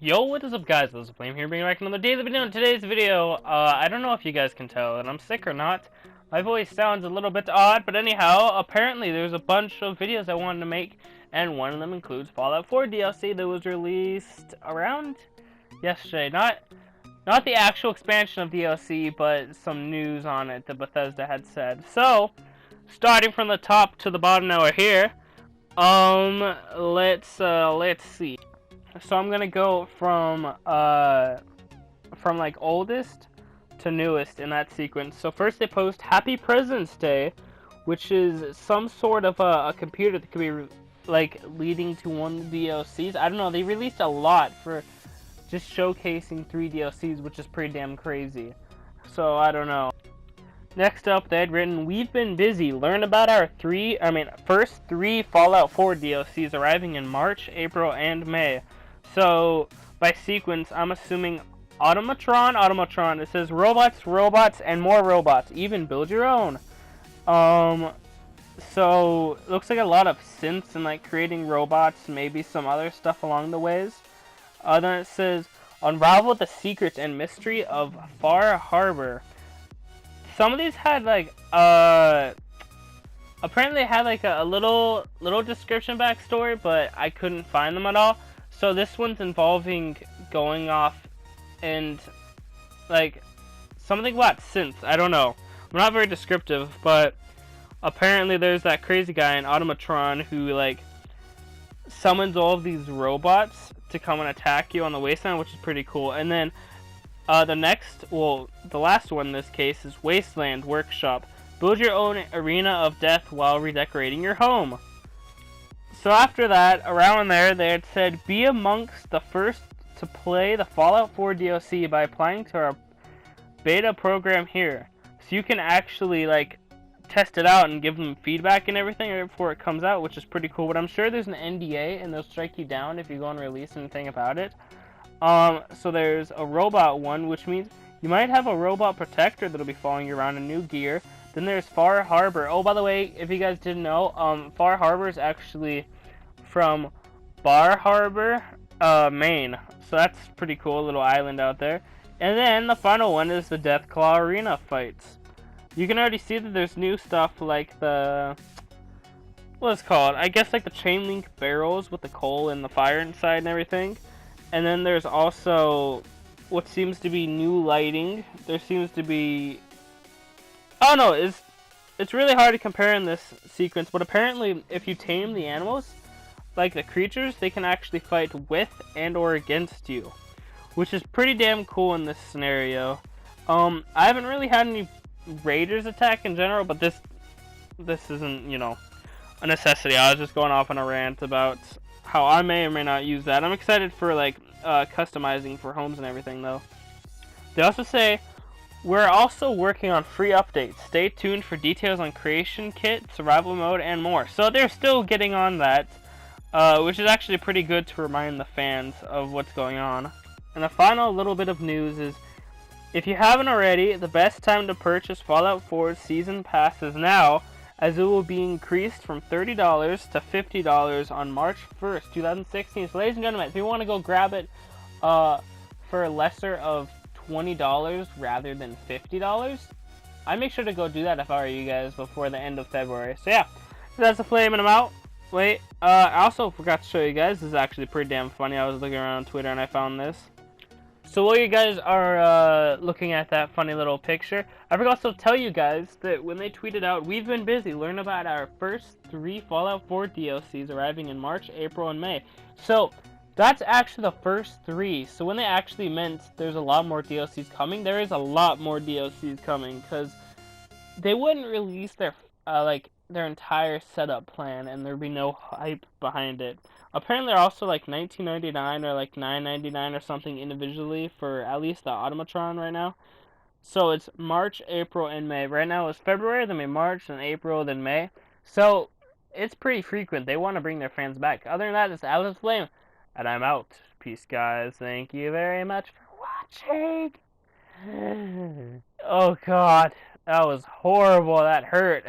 Yo, what is up guys, this is Flame here, bringing back another daily video. In today's video, I don't know if you guys can tell that I'm sick or not. My voice sounds a little bit odd, but anyhow, apparently there's a bunch of videos I wanted to make, and one of them includes Fallout 4 DLC that was released around yesterday. Not the actual expansion of DLC, but some news on it that Bethesda had said. So, starting from the top to the bottom now we're here. Let's see. So I'm gonna go from like oldest to newest in that sequence. So first they post Happy President's Day, which is some sort of a computer that could be like leading to one of the DLCs. I don't know. They released a lot for just showcasing 3 DLCs, which is pretty damn crazy. So I don't know. Next up, they had written, "We've been busy. Learn about our first 3 Fallout 4 DLCs arriving in March, April, and May." So, by sequence, I'm assuming Automatron. It says robots, and more robots. Even build your own. So, looks like a lot of synths and like creating robots, maybe some other stuff along the ways. Then it says, "Unravel the secrets and mystery of Far Harbor." Some of these had like apparently had like a little description backstory, but I couldn't find them at all. So this one's involving going off and like something about synths. I don't know. I'm not very descriptive, but apparently there's that crazy guy in Automatron who like summons all of these robots to come and attack you on the wasteland, which is pretty cool. And then the last one in this case is Wasteland Workshop. Build your own arena of death while redecorating your home. So after that, around there, they had said, "Be amongst the first to play the Fallout 4 DLC by applying to our beta program here." So you can actually like test it out and give them feedback and everything right before it comes out, which is pretty cool. But I'm sure there's an NDA and they'll strike you down if you go and release anything about it. So there's a robot one, which means you might have a robot protector that'll be following you around in new gear. Then there's Far Harbor. Oh, by the way, if you guys didn't know, Far Harbor is actually from Bar Harbor, Maine. So that's pretty cool, a little island out there. And then the final one is the Deathclaw Arena fights. You can already see that there's new stuff like what's it called? I guess like the chain link barrels with the coal and the fire inside and everything. And then there's also what seems to be new lighting. There seems to be... Oh no, it's really hard to compare in this sequence, but apparently if you tame the animals, like the creatures, they can actually fight with and or against you, which is pretty damn cool in this scenario. I haven't really had any raiders attack in general, but this isn't, a necessity. I was just going off on a rant about how I may or may not use that. I'm excited for like customizing for homes and everything though. They also say, "We're also working on free updates. Stay tuned for details on creation kit, survival mode, and more." So they're still getting on that, which is actually pretty good to remind the fans of what's going on. And the final little bit of news is, if you haven't already, the best time to purchase Fallout 4's Season Pass is now, as it will be increased from $30 to $50 on March 1st, 2016. So ladies and gentlemen, if you want to go grab it for a lesser of $20 rather than $50, I'd make sure to go do that if I were you guys before the end of February. So yeah, that's the flame and I'm out. Wait, I also forgot to show you guys, this is actually pretty damn funny. I was looking around on Twitter and I found this. So while you guys are looking at that funny little picture, I forgot to tell you guys that when they tweeted out, "We've been busy. Learn about our first 3 Fallout 4 DLCs arriving in March, April, and May." So that's actually the first 3. So when they actually meant there's a lot more DLCs coming, there is a lot more DLCs coming, because they wouldn't release their entire setup plan and there'd be no hype behind it. Apparently they're also like $19.99 or like $9.99 or something individually for at least the Automatron right now. So it's March, April, and May. Right now it's February, then March, then April, then May. So it's pretty frequent. They want to bring their fans back. Other than that, it's Alice Flame, and I'm out. Peace, guys. Thank you very much for watching. Oh God, that was horrible. That hurt.